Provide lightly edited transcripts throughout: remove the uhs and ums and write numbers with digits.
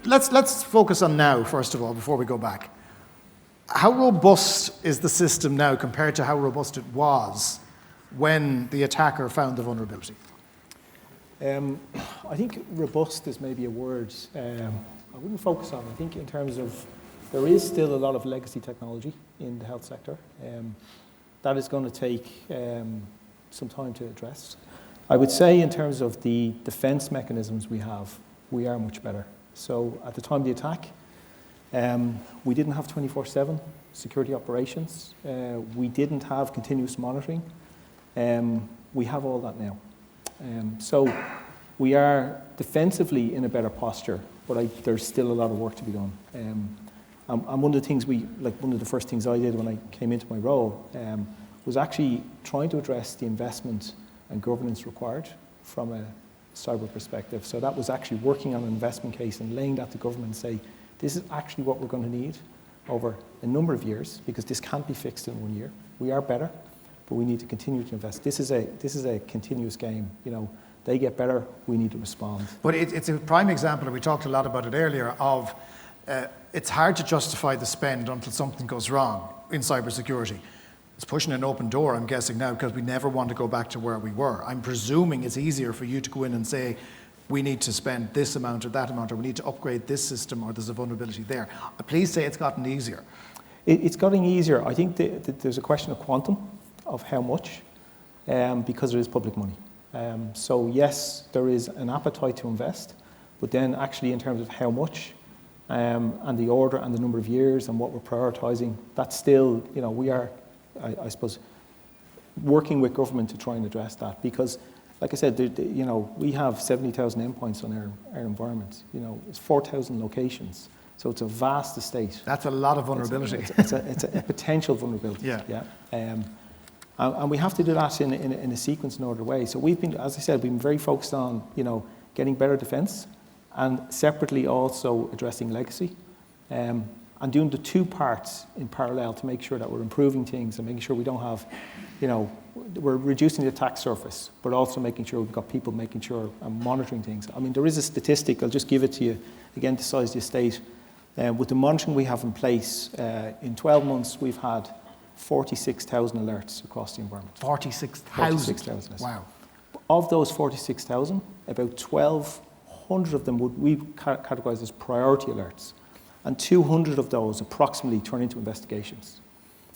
Let's focus on now, first of all, before we go back. How robust is the system now compared to how robust it was when the attacker found the vulnerability? I think robust is maybe a word I wouldn't focus on. I think in terms of, there is still a lot of legacy technology in the health sector. That is going to take some time to address. I would say in terms of the defense mechanisms we have, we are much better. So at the time of the attack, we didn't have 24/7 security operations. We didn't have continuous monitoring. We have all that now. So we are defensively in a better posture, but there's still a lot of work to be done. And one of the things one of the first things I did when I came into my role was actually trying to address the investment and governance required from a cyber perspective. So that was actually working on an investment case and laying that to government and say, this is actually what we're going to need over a number of years, because this can't be fixed in 1 year. We are better, but we need to continue to invest. This is a continuous game. You know, they get better, we need to respond. But it's a prime example, and we talked a lot about it earlier, of it's hard to justify the spend until something goes wrong in cybersecurity. It's pushing an open door, I'm guessing now, because we never want to go back to where we were. I'm presuming it's easier for you to go in and say, we need to spend this amount or that amount, or we need to upgrade this system, or there's a vulnerability there. Please say it's gotten easier. It's gotten easier. I think there's a question of quantum, of how much, because it is public money. So yes, there is an appetite to invest, but then actually in terms of how much, and the order and the number of years and what we're prioritizing, that's still, you know, we are, I suppose, working with government to try and address that, because like I said, you know, we have 70,000 endpoints on our environment. You know, it's 4,000 locations. So it's a vast estate. That's a lot of vulnerability. It's a potential vulnerability. Yeah. And we have to do that in a sequence and order way. So we've been, as I said, we've been very focused on, you know, getting better defense, and separately also addressing legacy, and doing the two parts in parallel to make sure that we're improving things and making sure we don't have, you know, we're reducing the attack surface, but also making sure we've got people making sure and monitoring things. I mean, there is a statistic, I'll just give it to you, again, to size the estate. With the monitoring we have in place, in 12 months, we've had 46,000 alerts across the environment. 46,000? Wow. Of those 46,000, about 1,200 of them would we categorize as priority alerts, and 200 of those approximately turn into investigations.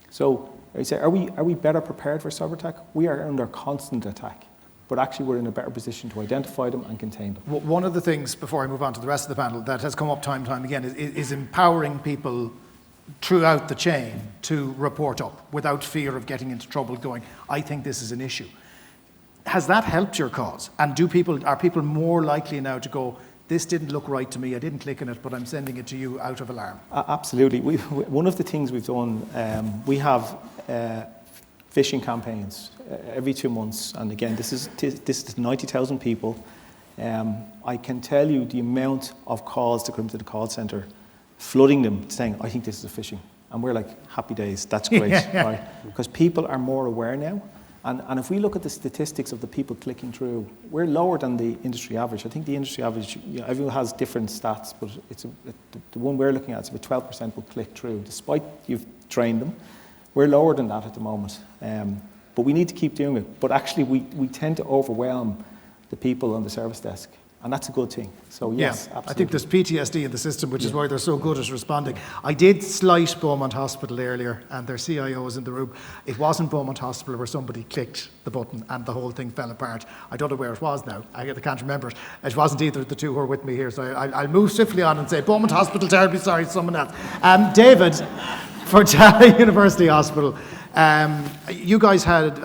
So I say, are we better prepared for cyber attack? We are under constant attack, but actually we're in a better position to identify them and contain them. One of the things, before I move on to the rest of the panel, that has come up time and time again is empowering people throughout the chain to report up without fear of getting into trouble going, I think this is an issue. Has that helped your cause? And are people more likely now to go, this didn't look right to me, I didn't click on it, but I'm sending it to you out of alarm? Absolutely. One of the things we've done, we have phishing campaigns every 2 months, and again, this is 90,000 people. I can tell you the amount of calls that come to the call centre, flooding them saying, I think this is a phishing. And we're like, happy days, that's great, right? Because people are more aware now. And if we look at the statistics of the people clicking through, we're lower than the industry average. I think the industry average, you know, everyone has different stats, but the one we're looking at is about 12% will click through, despite you've trained them. We're lower than that at the moment. But we need to keep doing it. But actually, we tend to overwhelm the people on the service desk. And that's a good thing. So yes, absolutely. I think there's PTSD in the system, which is why they're so good at responding. I did slight Beaumont Hospital earlier, and their CIO was in the room. It wasn't Beaumont Hospital where somebody clicked the button and the whole thing fell apart. I don't know where it was now. I can't remember it. It wasn't either of the two who are with me here, so I'll move swiftly on and say Beaumont Hospital, terribly sorry, someone else. David, for Tallaght University Hospital, you guys had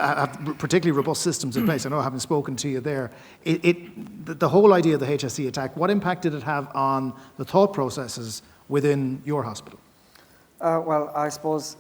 particularly robust systems in place. I know, having spoken to you there, the whole idea of the HSE attack, what impact did it have on the thought processes within your hospital? Well, I suppose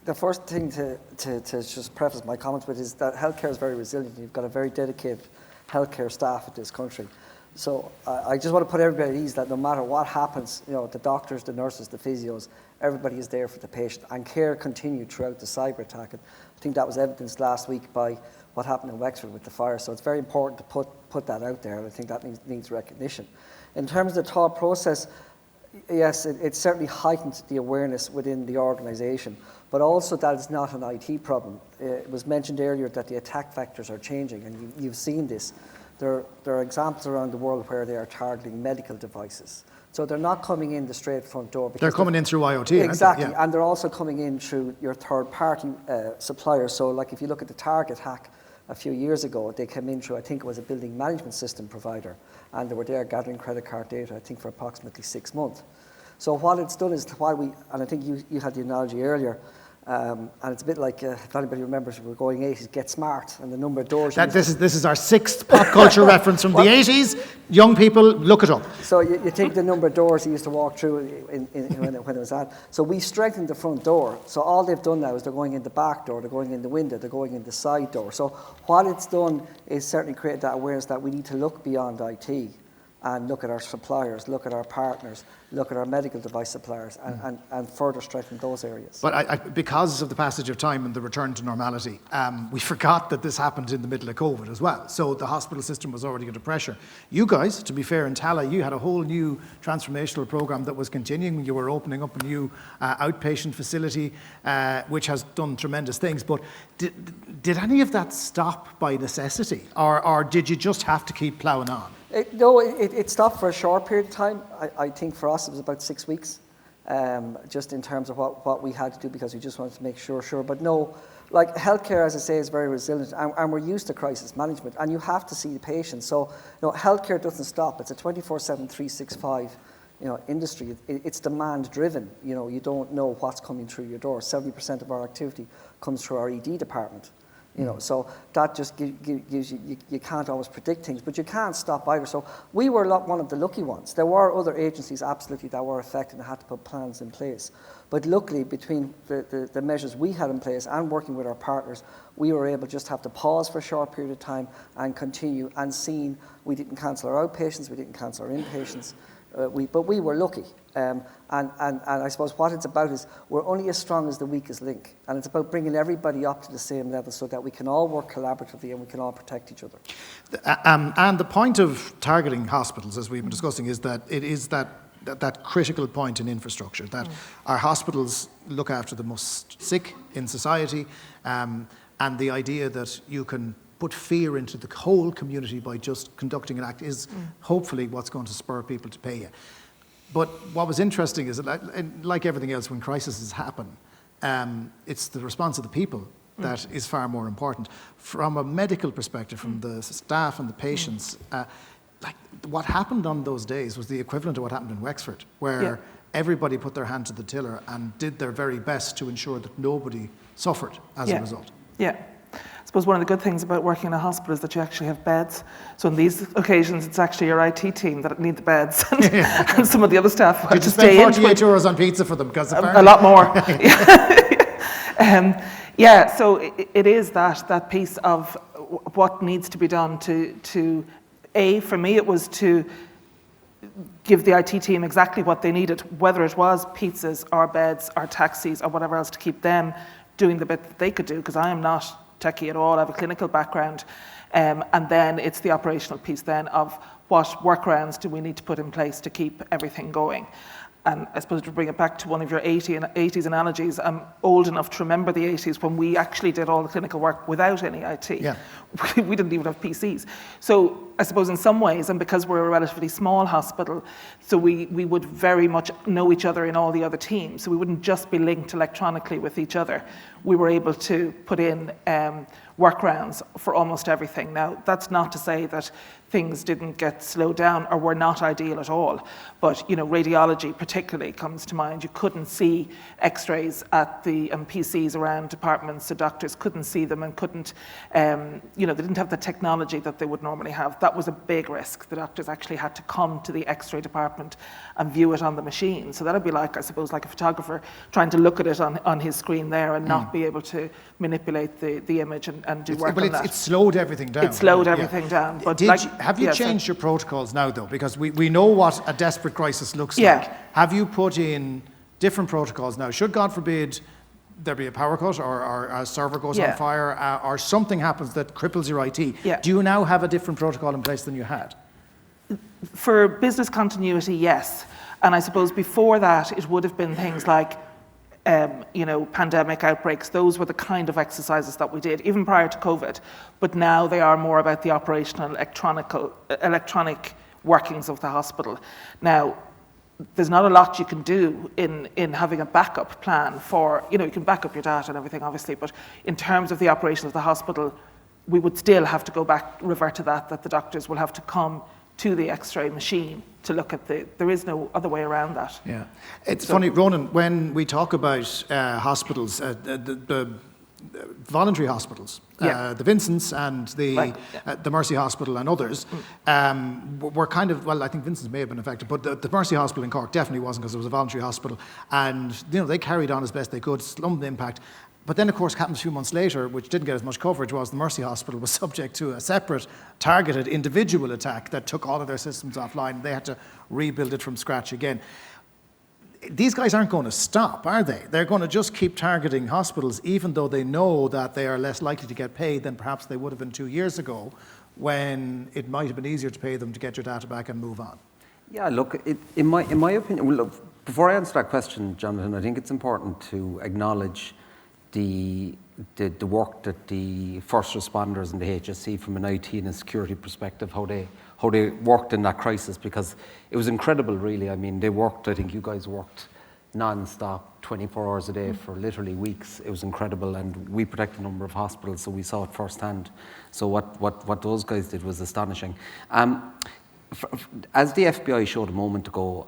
the first thing to just preface my comments with is that healthcare is very resilient. You've got a very dedicated healthcare staff in this country. So I just want to put everybody at ease that no matter what happens, you know, the doctors, the nurses, the physios, everybody is there for the patient, and care continued throughout the cyber attack. And I think that was evidenced last week by what happened in Wexford with the fire. So it's very important to put that out there, and I think that needs recognition. In terms of the thought process, yes, it certainly heightened the awareness within the organisation, but also that is not an IT problem. It was mentioned earlier that the attack vectors are changing, and you've seen this. There are examples around the world where they are targeting medical devices. So they're not coming in the straight front door. They're coming in through IoT. Exactly, aren't they? Yeah. and they're also coming in through your third-party suppliers. So like if you look at the Target hack a few years ago, they came in through, I think it was a building management system provider, and they were there gathering credit card data, I think for approximately 6 months. So what it's done is why we, and I think you had the analogy earlier, and it's a bit like, if anybody remembers, we were going 80s, Get Smart, and the number of doors. This is our 6th pop culture reference from the 80s. Young people, look it up. So you take the number of doors he used to walk through when it was at. So we strengthened the front door. So all they've done now is they're going in the back door, they're going in the window, they're going in the side door. So what it's done is certainly create that awareness that we need to look beyond IT and look at our suppliers, look at our partners, look at our medical device suppliers, and further strengthen those areas. But because of the passage of time and the return to normality, we forgot that this happened in the middle of COVID as well. So the hospital system was already under pressure. You guys, to be fair, in Tallaght, you had a whole new transformational program that was continuing. You were opening up a new outpatient facility, which has done tremendous things. But did any of that stop by necessity? Or did you just have to keep ploughing on? It stopped for a short period of time. I think for us it was about 6 weeks, just in terms of what we had to do, because we just wanted to make sure. But no, like healthcare, as I say, is very resilient, and we're used to crisis management, and you have to see the patient. So, healthcare doesn't stop. It's a 24/7, 365, industry. It's demand driven. You don't know what's coming through your door. 70% of our activity comes through our ED department. So that just gives you can't always predict things, but you can't stop either. So we were one of the lucky ones. There were other agencies absolutely that were affected and had to put plans in place. But luckily, between the measures we had in place and working with our partners, we were able just to have to pause for a short period of time and continue, and seeing we didn't cancel our outpatients, we didn't cancel our inpatients. But we were lucky. And I suppose what it's about is we're only as strong as the weakest link. And it's about bringing everybody up to the same level so that we can all work collaboratively and we can all protect each other. And the point of targeting hospitals, as we've been discussing, is that it is that critical point in infrastructure, that our hospitals look after the most sick in society, and the idea that you can put fear into the whole community by just conducting an act is hopefully what's going to spur people to pay you. But what was interesting is that, like everything else, when crises happen, it's the response of the people that is far more important. From a medical perspective, from the staff and the patients, what happened on those days was the equivalent of what happened in Wexford, where everybody put their hand to the tiller and did their very best to ensure that nobody suffered as a result. Yeah. I suppose one of the good things about working in a hospital is that you actually have beds. So on these occasions, it's actually your IT team that need the beds, and some of the other staff have to stay in. Did you spend 48 euros on pizza for them? Because a lot more. So it is that piece of what needs to be done to for me, it was to give the IT team exactly what they needed, whether it was pizzas or beds or taxis or whatever else, to keep them doing the bit that they could do, because I am not techie at all. I have a clinical background, and then it's the operational piece then of what workarounds do we need to put in place to keep everything going. And I suppose to bring it back to one of your 80s analogies, I'm old enough to remember the 80s when we actually did all the clinical work without any IT. Yeah. We didn't even have PCs. So I suppose in some ways, and because we're a relatively small hospital, so we would very much know each other in all the other teams. So we wouldn't just be linked electronically with each other. We were able to put in workarounds for almost everything. Now, that's not to say that things didn't get slowed down or were not ideal at all. But, radiology particularly comes to mind. You couldn't see x-rays at the PCs around departments, so doctors couldn't see them and couldn't, they didn't have the technology that they would normally have. That was a big risk. The doctors actually had to come to the x-ray department and view it on the machine. So that'd be like a photographer trying to look at it on his screen there and not be able to manipulate the image and do work on that. It slowed everything down. It slowed everything down. But have you changed your protocols now, though? Because we know what a desperate crisis looks like. Have you put in different protocols now? Should, God forbid, there be a power cut or a server goes on fire or something happens that cripples your IT, do you now have a different protocol in place than you had? for business continuity, yes. And I suppose before that, it would have been things like, pandemic outbreaks. Those were the kind of exercises that we did, even prior to COVID. But now they are more about the operational electronic workings of the hospital. Now, there's not a lot you can do in having a backup plan for, you can back up your data and everything, obviously, but in terms of the operation of the hospital, we would still have to go back, revert to that the doctors will have to come to the X-ray machine to look at there is no other way around that. Yeah. It's funny, Ronan, when we talk about hospitals, the voluntary hospitals, the Vincent's and the Mercy Hospital and others, were kind of, well, I think Vincent's may have been affected, but the Mercy Hospital in Cork definitely wasn't, because it was a voluntary hospital, and they carried on as best they could, slummed the impact. But then, of course, what happened a few months later, which didn't get as much coverage, was the Mercy Hospital was subject to a separate, targeted individual attack that took all of their systems offline. They had to rebuild it from scratch again. These guys aren't going to stop, are they? They're going to just keep targeting hospitals, even though they know that they are less likely to get paid than perhaps they would have been 2 years ago, when it might have been easier to pay them to get your data back and move on. Yeah, look, in my opinion, well, look, before I answer that question, Jonathan, I think it's important to acknowledge the work that the first responders and the HSE, from an IT and a security perspective, how they worked in that crisis, because it was incredible, really. I mean, they worked, I think you guys worked non-stop, 24 hours a day for literally weeks. It was incredible, and we protect a number of hospitals, so we saw it firsthand. So what those guys did was astonishing. As the FBI showed a moment ago,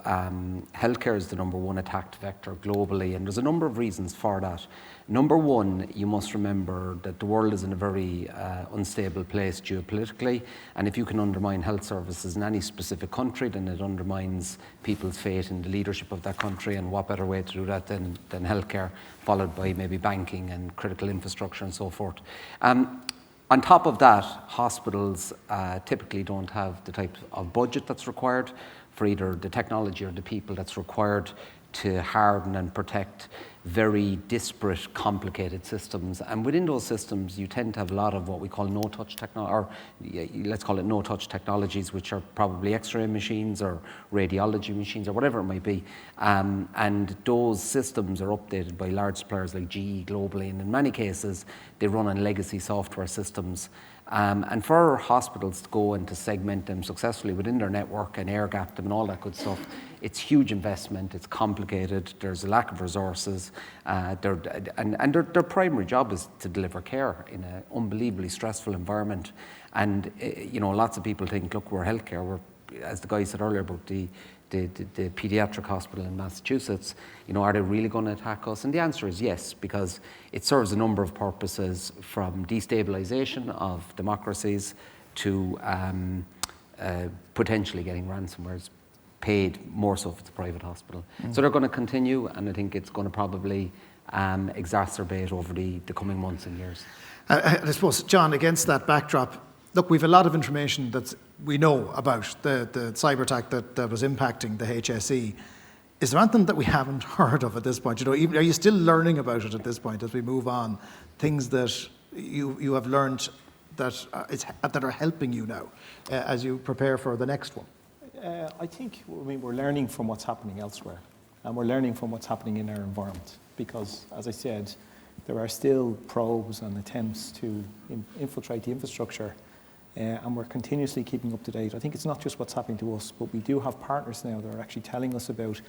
healthcare is the #1 attacked vector globally, and there's a number of reasons for that. Number one, you must remember that the world is in a very unstable place geopolitically, and if you can undermine health services in any specific country, then it undermines people's faith in the leadership of that country, and what better way to do that than healthcare, followed by maybe banking and critical infrastructure and so forth. On top of that, hospitals typically don't have the type of budget that's required for either the technology or the people that's required to harden and protect very disparate, complicated systems. And within those systems, you tend to have a lot of what we call no-touch technology, or let's call it no-touch technologies, which are probably X-ray machines or radiology machines or whatever it might be. And those systems are updated by large suppliers like GE globally, and in many cases, they run on legacy software systems. And for hospitals to go and to segment them successfully within their network and air gap them and all that good stuff, it's huge investment, it's complicated, there's a lack of resources, their primary job is to deliver care in an unbelievably stressful environment. And lots of people think, look, we're healthcare, we're, as the guy said earlier about the pediatric hospital in Massachusetts, are they really going to attack us? And the answer is yes, because it serves a number of purposes, from destabilization of democracies to potentially getting ransomwares paid, more so if it's a private hospital. So they're going to continue, and I think it's going to probably exacerbate over the coming months and years. I suppose, John, against that backdrop, look, we've a lot of information that we know about the cyber attack that was impacting the HSE. Is there anything that we haven't heard of at this point? Are you still learning about it at this point as we move on? Things that you have learned that are helping you now as you prepare for the next one? I think we're learning from what's happening elsewhere, and we're learning from what's happening in our environment, because, as I said, there are still probes and attempts to infiltrate the infrastructure, and we're continuously keeping up to date. I think it's not just what's happening to us, but we do have partners now that are actually telling us about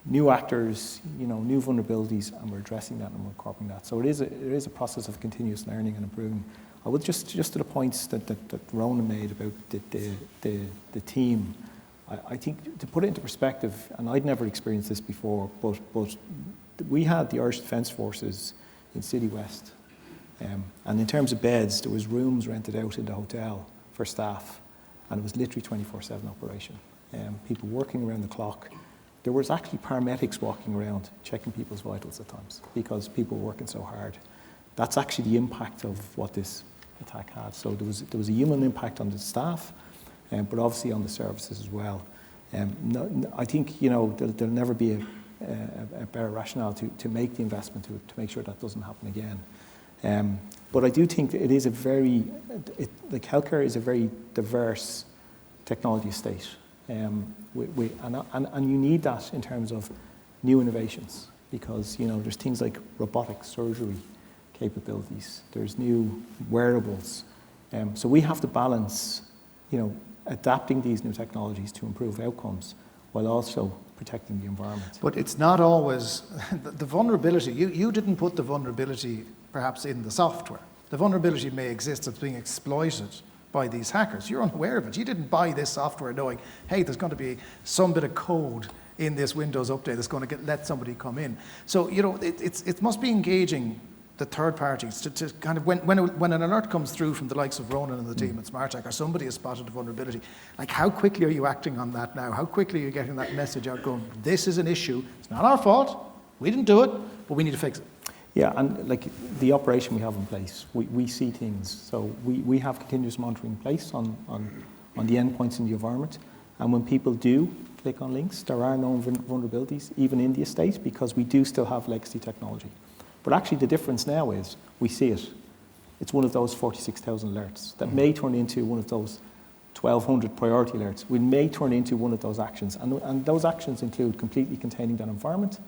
new actors, new vulnerabilities, and we're addressing that and we're incorporating that. So it is a process of continuous learning and improving. I would just to the points that Ronan made about the team. I think, to put it into perspective, and I'd never experienced this before, but we had the Irish Defence Forces in City West, and in terms of beds, there was rooms rented out in the hotel for staff, and it was literally 24/7 operation. People working around the clock. There was actually paramedics walking around checking people's vitals at times, because people were working so hard. That's actually the impact of what this attack had. So there was a human impact on the staff, but obviously on the services as well. I think there'll never be a better rationale to make the investment to make sure that doesn't happen again. But I do think that it is healthcare is a very diverse technology estate. And you need that in terms of new innovations, because there's things like robotic surgery capabilities, there's new wearables. So we have to balance, adapting these new technologies to improve outcomes while also protecting the environment. But it's not always the vulnerability. You didn't put the vulnerability perhaps in the software. The vulnerability may exist, it's being exploited by these hackers. You're unaware of it. You didn't buy this software knowing, hey, there's going to be some bit of code in this Windows update that's going to let somebody come in. So, it must be engaging the third parties to kind of, when an alert comes through from the likes of Ronan and the team at SmartTech, or somebody has spotted a vulnerability, like how quickly are you acting on that now? How quickly are you getting that message out going, this is an issue, it's not our fault, we didn't do it, but we need to fix it? Yeah, and like the operation we have in place, we see things. So we have continuous monitoring in place on the endpoints in the environment. And when people do click on links, there are known vulnerabilities, even in the estate, because we do still have legacy technology. But actually the difference now is we see it. It's one of those 46,000 alerts that may turn into one of those 1,200 priority alerts. We may turn into one of those actions. And those actions include completely containing that environment,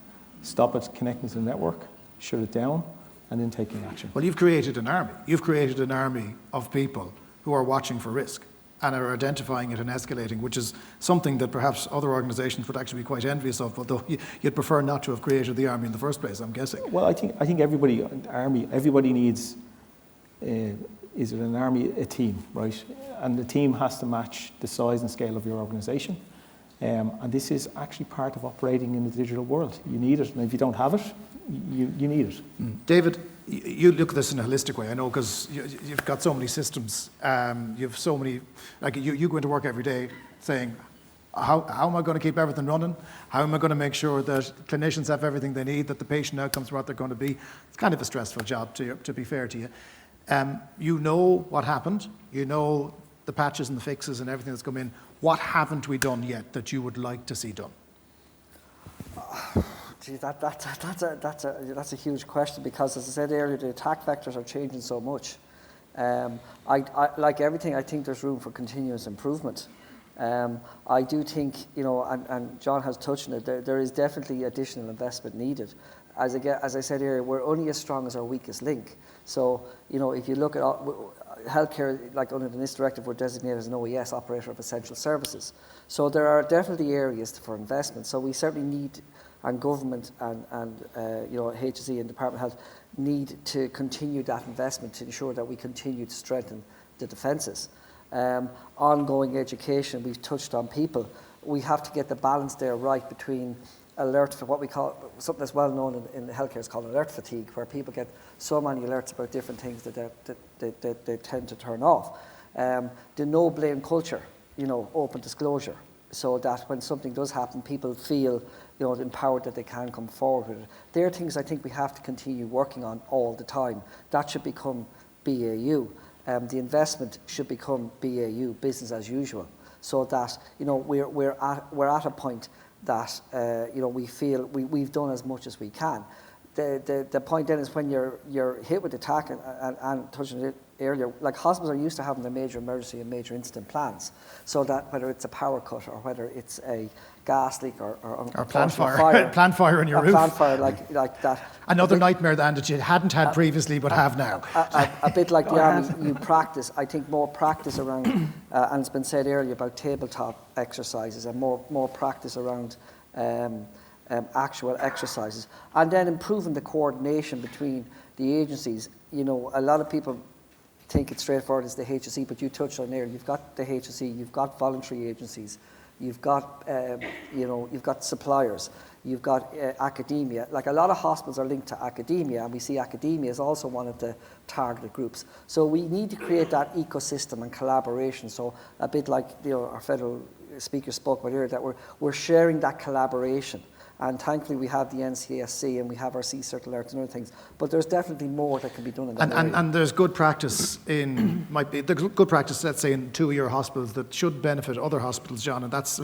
stop it connecting to the network, shut it down, and then taking action. Well, you've created an army. You've created an army of people who are watching for risk and are identifying it and escalating, which is something that perhaps other organisations would actually be quite envious of, although you'd prefer not to have created the army in the first place, I'm guessing. Well, I think everybody needs, is it an army, a team, right? And the team has to match the size and scale of your organisation. And this is actually part of operating in the digital world. You need it, and if you don't have it, you need it. David, you look at this in a holistic way, I know, because you've got so many systems. You've so many, like you go into work every day saying, how am I going to keep everything running? How am I going to make sure that clinicians have everything they need, that the patient outcomes are what they're going to be? It's kind of a stressful job, to be fair to you. You know what happened. You know the patches and the fixes and everything that's come in. What haven't we done yet that you would like to see done? Gee, that's a huge question, because, as I said earlier, the attack vectors are changing so much. I like everything, I think there's room for continuous improvement. I do think, and John has touched on it, there is definitely additional investment needed. As I said earlier, we're only as strong as our weakest link. So, if you look at healthcare, like under the NIST directive, we're designated as an OES, operator of essential services. So there are definitely areas for investment. So we certainly need, and government and HSE and Department of Health need to continue that investment to ensure that we continue to strengthen the defences. Ongoing education, we've touched on people. We have to get the balance there right between alert for what we call, something that's well known in healthcare is called alert fatigue, where people get so many alerts about different things that they tend to turn off. The no blame culture, open disclosure, so that when something does happen, people feel empowered that they can come forward with it. There are things I think we have to continue working on all the time. That should become BAU. The investment should become BAU, business as usual, so that we're at a point that we feel we've done as much as we can. The point then is when you're hit with attack, and touching it earlier, like hospitals are used to having their major emergency and major incident plans, so that whether it's a power cut or whether it's a gas leak or plant fire, plant fire on your roof, plant fire like that. Another nightmare that you hadn't had previously but have now. A bit like the army, you practice. I think more practice around, and it's been said earlier about tabletop exercises, and more practice around actual exercises, and then improving the coordination between the agencies. A lot of people think it's straightforward as the HSE, but you touched on there. You've got the HSE, you've got voluntary agencies, you've got you've got suppliers, you've got academia. Like a lot of hospitals are linked to academia, and we see academia as also one of the targeted groups. So we need to create that ecosystem and collaboration. So a bit like our federal speaker spoke about earlier, that we're sharing that collaboration. And thankfully we have the NCSC and we have our CCERT alerts and other things. But there's definitely more that can be done in that area. And there's good practice good practice, let's say, in 2 of your hospitals that should benefit other hospitals, John. And that's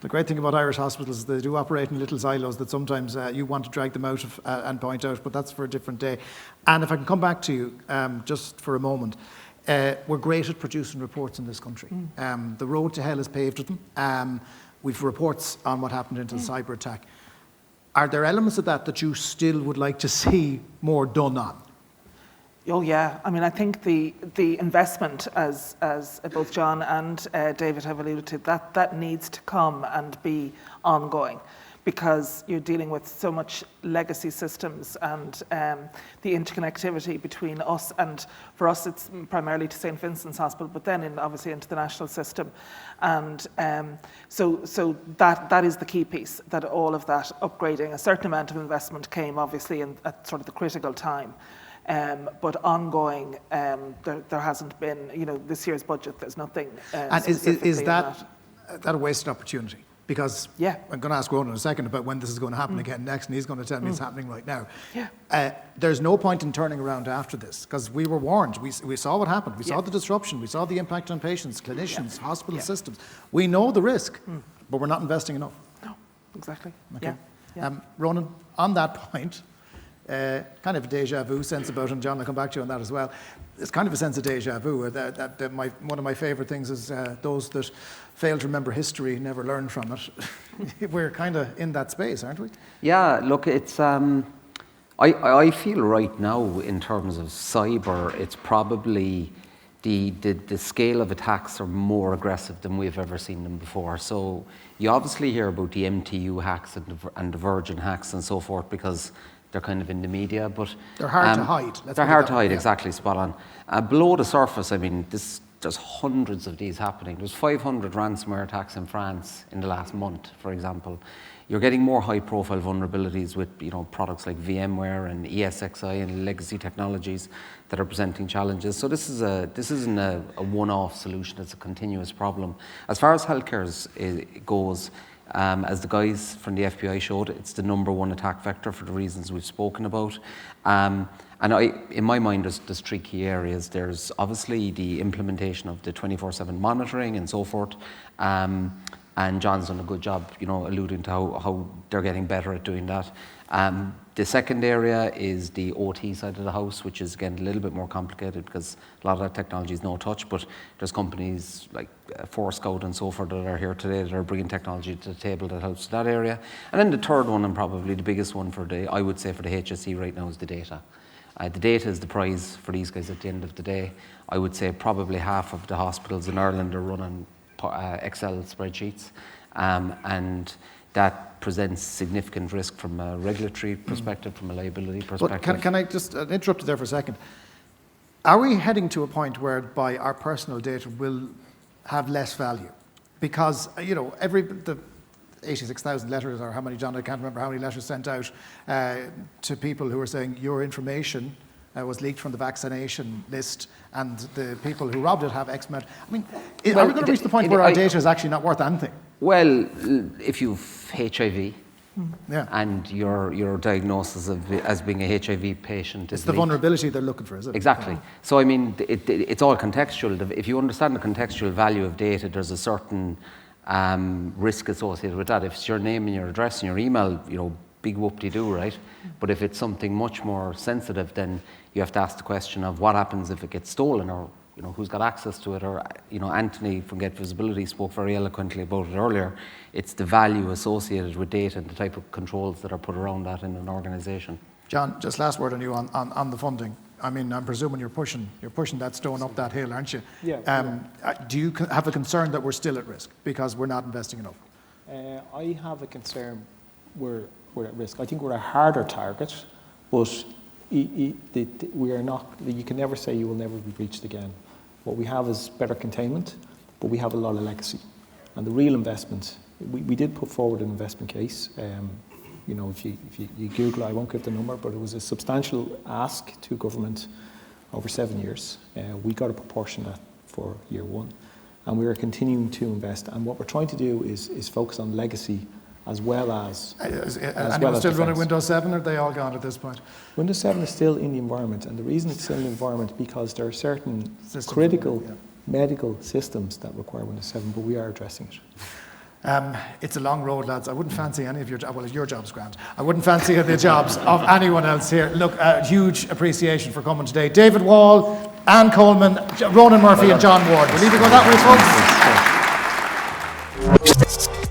the great thing about Irish hospitals. They do operate in little silos that sometimes you want to drag them out of and point out, but that's for a different day. And if I can come back to you just for a moment, we're great at producing reports in this country. The road to hell is paved with them. We've reports on what happened into the cyber attack. Are there elements of that you still would like to see more done on? Oh yeah, I mean, I think the investment, as both John and David have alluded to, that needs to come and be ongoing, because you're dealing with so much legacy systems and the interconnectivity between us, and for us it's primarily to St. Vincent's Hospital, but then obviously into the national system. And so that is the key piece, that all of that upgrading, a certain amount of investment came obviously at sort of the critical time. But ongoing, there hasn't been, this year's budget, there's nothing and is that a wasted opportunity? Because yeah. I'm going to ask Ronan in a second about when this is going to happen again next, and he's going to tell me it's happening right now. Yeah. There's no point in turning around after this, because we were warned. We saw what happened. We saw the disruption. We saw the impact on patients, clinicians, hospital systems. We know the risk, but we're not investing enough. No, exactly. Okay. Yeah. Ronan, on that point, kind of a deja vu sense about it, and John, I'll come back to you on that as well. It's kind of a sense of deja vu. One of my favourite things is those that fail to remember history never learn from it. We're kind of in that space, aren't we? Yeah, look, it's I feel right now in terms of cyber, it's probably the scale of attacks are more aggressive than we've ever seen them before. So you obviously hear about the MTU hacks and the Virgin hacks and so forth, because they're kind of in the media, but they're hard to hide. They're hard to hide, exactly, spot on. Below the surface, I mean, there's hundreds of these happening. There's 500 ransomware attacks in France in the last month, for example. You're getting more high-profile vulnerabilities with, products like VMware and ESXi and legacy technologies that are presenting challenges. So this isn't a one-off solution. It's a continuous problem. As far as healthcare goes, as the guys from the FBI showed, it's the #1 attack vector for the reasons we've spoken about. And in my mind, there's 3 key areas. There's obviously the implementation of the 24/7 monitoring and so forth. And John's done a good job, alluding to how they're getting better at doing that. The second area is the OT side of the house, which is, again, a little bit more complicated because a lot of that technology is no touch, but there's companies like Forescout and so forth that are here today that are bringing technology to the table that helps that area. And then the third one, and probably the biggest one I would say for the HSE right now, is the data. The data is the prize for these guys at the end of the day. I would say probably half of the hospitals in Ireland are running Excel spreadsheets, and that presents significant risk from a regulatory perspective, from a liability perspective. But can I just interrupt you there for a second? Are we heading to a point whereby our personal data will have less value? Because, the 86,000 letters, or how many, John, I can't remember how many letters sent out to people who are saying your information was leaked from the vaccination list, and the people who robbed it have X amount. I mean, are we going to reach the point where our data is actually not worth anything? Well, if you've HIV and your diagnosis as being a HIV patient, it's the vulnerability they're looking for, is it? Exactly. So I mean, it's all contextual. If you understand the contextual value of data, there's a certain risk associated with that. If it's your name and your address and your email, big whoop-de-doo, right? But if it's something much more sensitive, then you have to ask the question of what happens if it gets stolen, or who's got access to it, or Anthony from Get Visibility spoke very eloquently about it earlier. It's the value associated with data and the type of controls that are put around that in an organisation. John, just last word on you on the funding. I mean, I'm presuming you're pushing that stone up that hill, aren't you? Yeah. Do you have a concern that we're still at risk because we're not investing enough? I have a concern we're at risk. I think we're a harder target, but we are not. You can never say you will never be breached again. What we have is better containment, but we have a lot of legacy. And the real investment, we did put forward an investment case. If you Google, I won't give the number, but it was a substantial ask to government over 7 years. We got a proportion of that for year 1, and we are continuing to invest. And what we're trying to do is focus on legacy as well as anyone still running Windows 7, or are they all gone at this point? Windows 7 is still in the environment, and the reason it's still in the environment because there are certain critical medical systems that require Windows 7, but we are addressing it. It's a long road, lads. I wouldn't fancy any of your jobs. Well, your job's grand. I wouldn't fancy the jobs of anyone else here. Look, huge appreciation for coming today. David Wall, Anne Coleman, Ronan Murphy and John Ward. We'll leave it go that way, folks.